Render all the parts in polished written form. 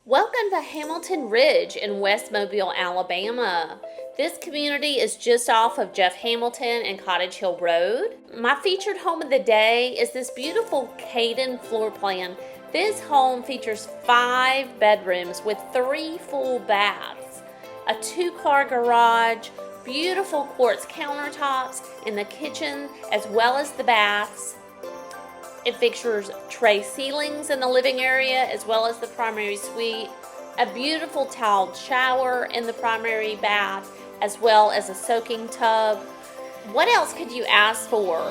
Welcome to Hamilton Ridge in West Mobile, Alabama. This community is just off of Jeff Hamilton and Cottage Hill Road. My featured home of the day is this beautiful Kaden floor plan. This home features 5 bedrooms with 3 full baths, a 2-car garage, beautiful quartz countertops in the kitchen as well as the baths. It features tray ceilings in the living area as well as the primary suite, a beautiful tiled shower in the primary bath, as well as a soaking tub. What else could you ask for?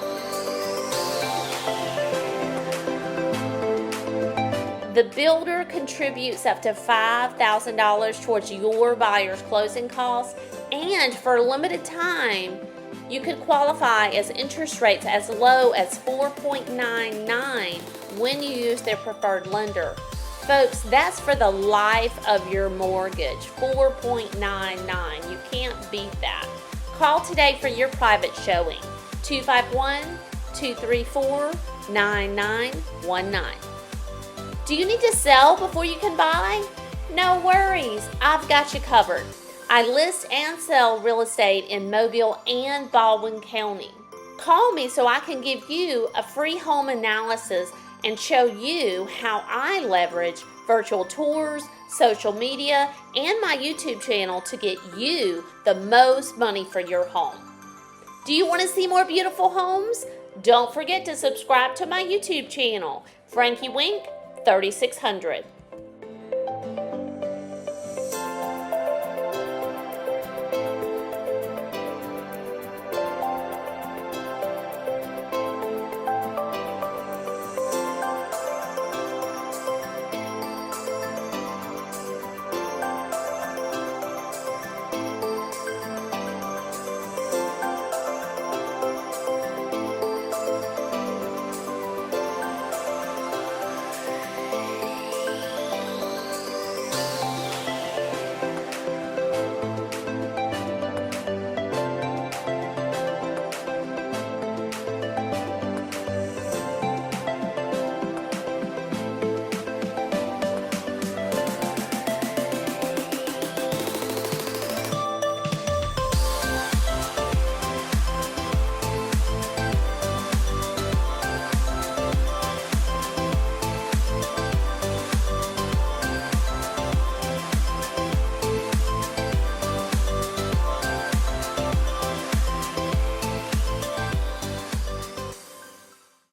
The builder contributes up to $5,000 towards your buyer's closing costs, and for a limited time, you could qualify as interest rates as low as 4.99 when you use their preferred lender. Folks, that's for the life of your mortgage, 4.99. You can't beat that. Call today for your private showing, 251-234-9919. Do you need to sell before you can buy? No worries, I've got you covered. I list and sell real estate in Mobile and Baldwin County. Call me so I can give you a free home analysis and show you how I leverage virtual tours, social media, and my YouTube channel to get you the most money for your home. Do you want to see more beautiful homes? Don't forget to subscribe to my YouTube channel, Frankie Wink 3600.